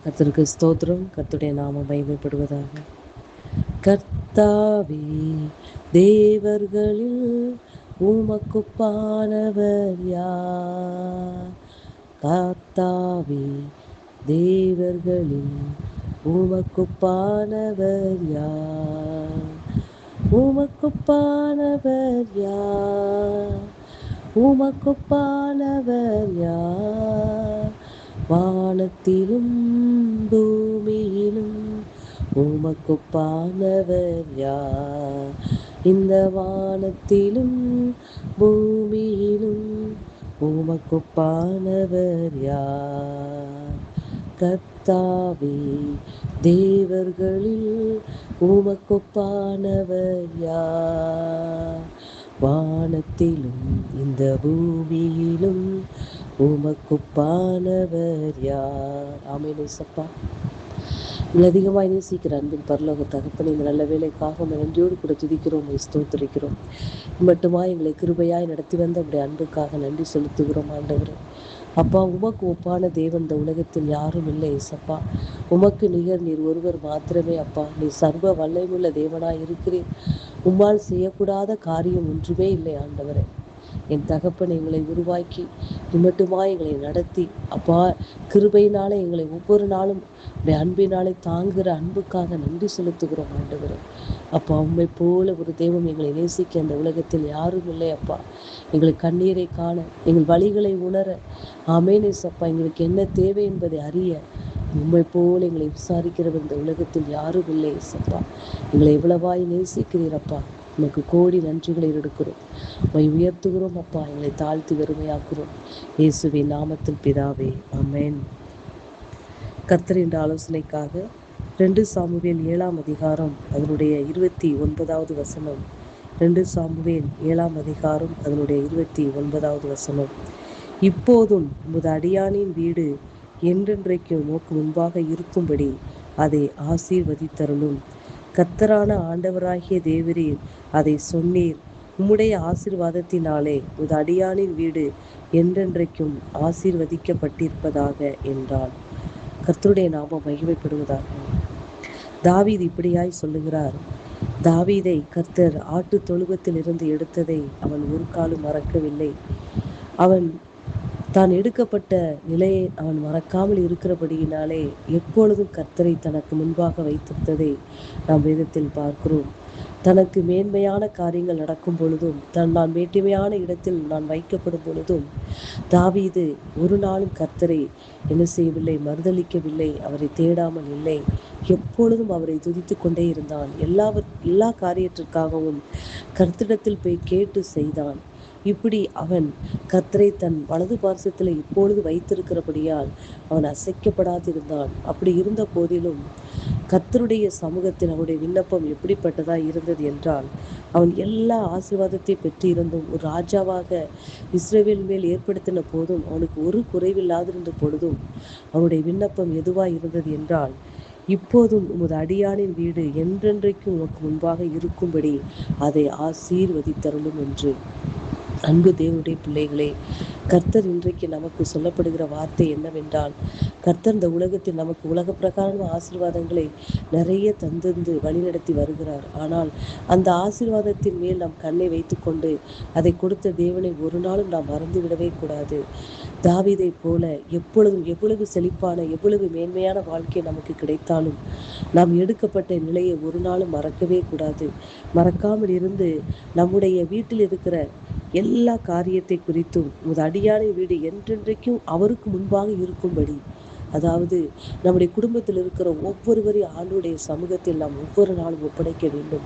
கர்த்தருக்கு ஸ்தோத்திரம். கர்த்தருடைய நாமம் மகிமைப்படுவதாக. கர்த்தாவே, தேவர்களில் உமக்குப்பானவர் யார்? கர்த்தாவே, தேவர்களில் உமக்குப்பானவர் யார்? உமக்குப்பானவர் யார்? உமக்குப்பானவர் யார்? வானத்திலும் பூமியிலும் உமக்குப்பானவர் யார்? இந்த வானத்திலும் பூமியிலும் உமக்குப்பானவர் யார்? கர்த்தாவே, தேவர்களில் உமக்குப்பானவர் யார்? வானத்திலும் இந்த பூமியிலும் உமக்குப்பானவர் யார்? ஆமென் இயேசப்பா. எங்களை அதிகமாக நேசிக்கிற அன்பின் பரலோக தகப்பனே, இந்த நல்ல வேலைக்காக நன்றியோடு கூட துதிக்கிறோம், ஸ்தோத்திரிக்கிறோம். மட்டுமா எங்களை கிருபையாய் நடத்தி வந்த உடைய அன்புக்காக நன்றி செலுத்துகிறோம் ஆண்டவரே. அப்பா, உமக்கு ஒப்பான தேவன் இந்த உலகத்தில் யாரும் இல்லை இயேசப்பா. உமக்கு நிகர் நீர் ஒருவர் மாத்திரமே அப்பா. நீர் சர்வ வல்லமையுள்ள தேவனாய் இருக்கிறீர். உம்மால் செய்யக்கூடாத காரியம் ஒன்றுமே இல்லை ஆண்டவரே. என் தகப்பன் எங்களை உருவாக்கி மட்டுமாய் எங்களை நடத்தி அப்பா, கிருபையினாலே எங்களை ஒவ்வொரு நாளும் உடைய அன்பினாலே தாங்குகிற அன்புக்காக நன்றி செலுத்துகிறோம் ஆண்டவரே. அப்பா, உண்மை போல ஒரு தெய்வம் எங்களை நேசிக்க அந்த உலகத்தில் யாரும் இல்லை அப்பா. எங்களுக்கு கண்ணீரை காண, எங்கள் வழிகளை உணர, ஆமென் இயேசப்பா, எங்களுக்கு என்ன தேவை என்பதை அறிய உண்மை போல எங்களை விசாரிக்கிறவர் இந்த உலகத்தில் யாரும் இல்லை இயேசப்பா. எங்களை எவ்வளவாய் நேசிக்கிறீரப்பா. உனக்கு கோடி நன்றிகளை எடுக்கிறோம், உயர்த்துகிறோம் அப்பா. எங்களை தாழ்த்தி வெறுமையாக்குறோம் இயேசுவின் நாமத்தில் பிதாவே, ஆமென். கர்த்தர் என்ற ஆலோசனைக்காக 2 சாமுவேல் 7ஆம் அதிகாரம் அதனுடைய 29வது வசனம். 2 சாமுவேல் 7ஆம் அதிகாரம் அதனுடைய 29வது வசனம். இப்போதும் உமது அடியானின் வீடு என்றென்றைக்கும் உமக்கு முன்பாக இருக்கும்படி அதை ஆசீர்வதித்தருளும். கர்த்தரான ஆண்டவராகிய தேவரீர் அதை சொன்னீர். உம்முடைய ஆசீர்வாதத்தினாலே உமது அடியானின் வீடு என்றென்றைக்கும் ஆசீர்வதிக்கப்பட்டிருப்பதாக என்றான். கர்த்தருடைய நாமம் மகிமைப்படுவதாக. தாவீது இப்படியாய் சொல்லுகிறார். தாவீதை கர்த்தர் ஆட்டு தொழுவத்தில் இருந்து எடுத்ததை அவன் ஒரு காலும் மறக்கவில்லை. அவன் தான் எடுக்கப்பட்ட நிலையை அவன் மறக்காமல் இருக்கிறபடியினாலே எப்பொழுதும் கர்த்தரை தனக்கு முன்பாக வைத்திருந்ததை நாம் வேதத்தில் பார்க்கிறோம். தனக்கு மேன்மையான காரியங்கள் நடக்கும் பொழுதும், நான் மேட்டிமையான இடத்தில் நான் வைக்கப்படும் பொழுதும் தாவீது ஒரு நாளும் கர்த்தரை என்ன செய்யவில்லை, மறுதளிக்கவில்லை, அவரை தேடாமல் இல்லை. எப்பொழுதும் அவரை துதித்து கொண்டே இருந்தான். எல்லா காரியத்திற்காகவும் கர்த்தரிடத்தில் போய் கேட்டு செய்தான். இப்படி அவன் கர்த்தரை தன் வலது பார்சத்தில் இப்பொழுது வைத்திருக்கிறபடியால் அவன் அசைக்கப்படாதிருந்தான். அப்படி இருந்த போதிலும் கர்த்தருடைய சமூகத்தில் அவனுடைய விண்ணப்பம் எப்படிப்பட்டதா இருந்தது என்றால், அவன் எல்லா ஆசீர்வாதத்தை பெற்று இருந்தும் ஒரு ராஜாவாக இஸ்ரவேல் மேல் ஏற்படுத்தின போதும் அவனுக்கு ஒரு குறைவில்லாதிருந்த பொழுதும் அவனுடைய விண்ணப்பம் எதுவாய் இருந்தது என்றால், இப்போதும் உமது அடியானின் வீடு என்றென்றைக்கும் உனக்கு முன்பாக இருக்கும்படி அதை ஆசீர்வதித்தருளும் என்று. அன்பு தேவனுடைய பிள்ளைகளே, கர்த்தர் இன்றைக்கு நமக்கு சொல்லப்படுகிற வார்த்தை என்னவென்றால், கர்த்தர் இந்த உலகத்தில் நமக்கு உலக பிரகாரமான ஆசீர்வாதங்களை நிறைய தந்து வழிநடத்தி வருகிறார். ஆனால் அந்த ஆசீர்வாதத்தின் மேல் நாம் கண்ணை வைத்துக்கொண்டு அதை கொடுத்த தேவனை ஒரு நாளும் நாம் மறந்துவிடவே கூடாது. தாவீதை போல எப்பொழுதும் எவ்வளவு செழிப்பான எவ்வளவு மேன்மையான வாழ்க்கை நமக்கு கிடைத்தாலும் நாம் எடுக்கப்பட்ட நிலையை ஒரு நாளும் மறக்கவே கூடாது. மறக்காமல் இருந்து நம்முடைய வீட்டில் இருக்கிற எல்லா காரியத்தை குறித்தும் உமது அடியானை வீடு என்றென்றைக்கும் அவருக்கு முன்பாக இருக்கும்படி, அதாவது நம்முடைய குடும்பத்தில் இருக்கிற ஒவ்வொருவரையும் ஆண்டவருடைய சமூகத்தில் நாம் ஒவ்வொரு நாளும் ஒப்படைக்க வேண்டும்.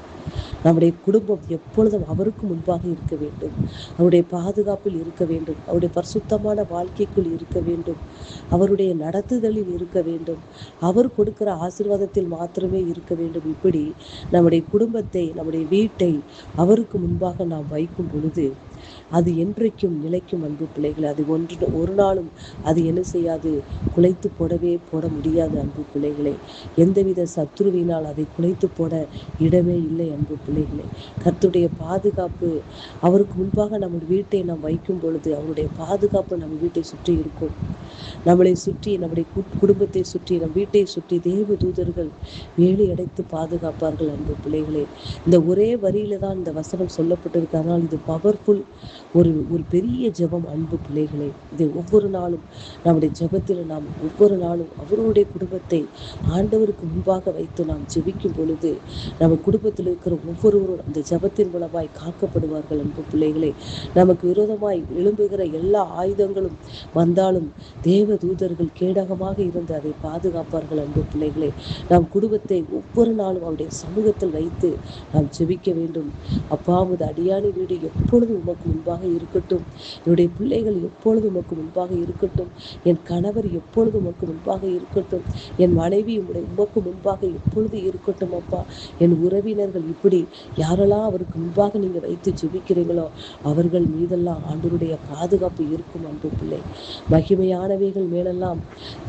நம்முடைய குடும்பம் எப்பொழுதும் அவருக்கு முன்பாக இருக்க வேண்டும். அவருடைய பாதுகாப்பில் இருக்க வேண்டும். அவருடைய பரிசுத்தமான வாழ்க்கைக்குள் இருக்க வேண்டும். அவருடைய நடத்துதலில் இருக்க வேண்டும். அவர் கொடுக்கிற ஆசீர்வாதத்தில் மாத்திரமே இருக்க வேண்டும். இப்படி நம்முடைய குடும்பத்தை, நம்முடைய வீட்டை அவருக்கு முன்பாக நாம் வைக்கும் பொழுது அது என்றைக்கும் நிலைக்கும் அன்பு பிள்ளைகளை. அது ஒரு நாளும் அது என்ன செய்யாது, குலைத்து போட முடியாது அன்பு பிள்ளைகளே. எந்தவித சத்துருவினால் அதை குலைத்து போட இடமே இல்லை அன்பு பிள்ளைகளே. கர்த்தருடைய பாதுகாப்பு அவருக்கு முன்பாக நம்ம வீட்டை நாம் வைக்கும் பொழுது அவருடைய பாதுகாப்பு நம்ம வீட்டை சுற்றி இருக்கும். நம்மளை சுற்றி, நம்முடைய குடும்பத்தை சுற்றி, நம் வீட்டை சுற்றி தேவ தூதர்கள் வேலி அடைத்து பாதுகாப்பார்கள் அன்பு பிள்ளைகளே. இந்த ஒரே வரியில தான் இந்த வசனம் சொல்லப்பட்டிருக்கு. ஆனால் இது பவர்ஃபுல், ஒரு ஒரு பெரிய ஜெபம் அன்பு பிள்ளைகளே. இதை ஒவ்வொரு நாளும் நம்முடைய ஜெபத்தில் நாம் ஒவ்வொரு நாளும் அவருடைய குடும்பத்தை ஆண்டவருக்கு முன்பாக வைத்து நாம் ஜெபிக்கும் பொழுது நம்ம குடும்பத்தில் இருக்கிற ஒவ்வொருவரும் அந்த ஜெபத்தின் மூலமாய் காக்கப்படுவார்கள் அன்பு பிள்ளைகளே. நமக்கு விரோதமாய் எழும்புகிற எல்லா ஆயுதங்களும் வந்தாலும் தேவ தூதர்கள் கேடகமாக இருந்து அதை பாதுகாப்பார்கள் அன்பு பிள்ளைகளே. நாம் குடும்பத்தை ஒவ்வொரு நாளும் அவருடைய சமூகத்தில் வைத்து நாம் ஜெபிக்க வேண்டும். அப்பாவது அடியானி வீடு எப்பொழுதும் உமக்கு முன்பாக இருக்கட்டும். என்னுடைய பிள்ளைகள் எப்பொழுதும் உமக்கு முன்பாக இருக்கட்டும். என் கணவர் எப்பொழுதும் உமக்கு முன்பாக இருக்கட்டும். என் மனைவி உமக்கு முன்பாக எப்பொழுது இருக்கட்டும் அப்பா. என் உறவினர்கள் இப்படி யாரெல்லாம் அவருக்கு முன்பாக நீங்க வைத்து ஜெபிக்கிறீங்களோ அவர்கள் மீதெல்லாம் ஆண்டவருடைய பாதுகாப்பு இருக்கும் அன்பு பிள்ளை. மகிமையானவைகள் மேலெல்லாம்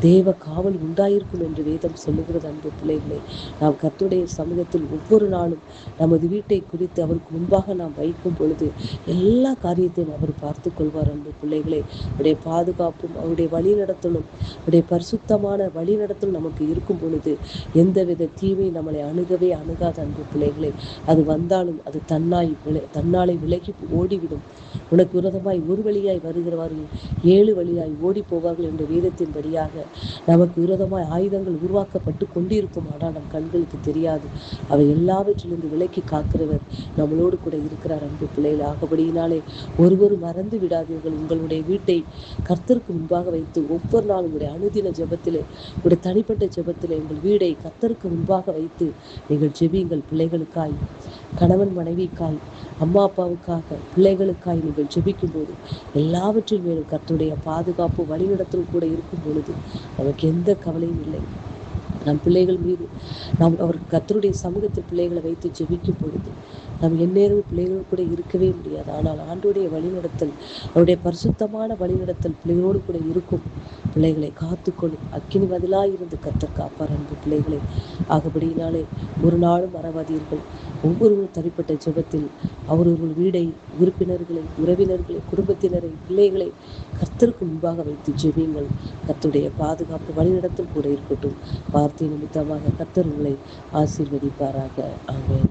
தேவ காவல் உண்டாயிருக்கும் என்று வேதம் சொல்லுகிறது அன்பு பிள்ளைகளை. நாம் கர்த்தருடைய சமூகத்தில் ஒவ்வொரு நாளும் நமது வீட்டை குறித்து அவருக்கு முன்பாக நாம் வைக்கும் பொழுது எல்லா காரியத்தையும் அவர் பார்த்து கொள்வார் அன்பு பிள்ளைகளே. அவருடைய பாதுகாப்பும் அவருடைய வழிநடத்தலும் அவருடைய பரிசுத்தமான வழிநடத்தலும் நமக்கு இருக்கும் பொழுது எந்தவித தீமை நம்மளை அணுகவே அணுகாத அன்பு பிள்ளைகளே. அது வந்தாலும் அது தன்னாலே விலகி ஓடிவிடும். உனக்கு விரோதமாய் ஒரு வழியாய் வருகிறவர்கள் 7 வழியாய் ஓடி போவார்கள் என்ற வேதத்தின் படியாக நமக்கு விரோதமாய் ஆயுதங்கள் உருவாக்கப்பட்டு கொண்டிருக்கும். ஆனால் நம் கண்களுக்கு தெரியாது. அவை எல்லாவற்றிலிருந்து விலக்கி காக்கிறவர் நம்மளோடு கூட இருக்கிறார் அன்பு பிள்ளைகள். ஆகபடியினாலே ஒருவரும் மறந்து விடாதீர்கள். உங்களுடைய வீட்டை கர்த்தருக்கு முன்பாக வைத்து ஒவ்வொரு நாளும் உங்களுடைய அனுதின ஜெபத்திலே, உங்களுடைய தனிப்பட்ட ஜெபத்திலே உங்கள் வீடை கர்த்தருக்கு முன்பாக வைத்து நீங்கள் ஜெபியுங்கள். பிள்ளைகளுக்காய், கணவன் மனைவிக்காய், அம்மா அப்பாவுக்காக, பிள்ளைகளுக்காய் நீங்கள் ஜெபிக்கும் போது எல்லாவற்றின் மேலும் கர்த்தருடைய பாதுகாப்பு வழிநடத்தல் கூட இருக்கும் பொழுது நமக்கு எந்த கவலையும் இல்லை. நம் பிள்ளைகள் மீது நாம் அவர் கர்த்தருடைய சமூகத்தில் பிள்ளைகளை வைத்து ஜெபிக்கும் பொழுது நாம் எந்நேரம் பிள்ளைகளோடு கூட இருக்கவே முடியாது. ஆனால் ஆண்டோடைய வழிநடத்தல், அவருடைய பரிசுத்தமான வழிநடத்தல் பிள்ளைகளோடு கூட இருக்கும். பிள்ளைகளை காத்துக்கொள்ளும். அக்கினி பதிலாயிருந்து கர்த்தர் காப்பார் அன்பு பிள்ளைகளை. ஆகபடியினாலே ஒரு நாளும் மறவாதீர்கள். ஒவ்வொருவரும் தனிப்பட்ட ஜெபத்தில் அவரவர்கள் வீடை, உறுப்பினர்களை, உறவினர்களை, குடும்பத்தினரை, பிள்ளைகளை கர்த்தருக்கு முன்பாக வைத்து ஜெபியுங்கள். கர்த்தருடைய பாதுகாப்பு வழிநடத்தல் கூட இருக்கட்டும். வார்த்தை நிமித்தமாக கர்த்தர் உங்களை ஆசீர்வதிப்பாராக. ஆமென்.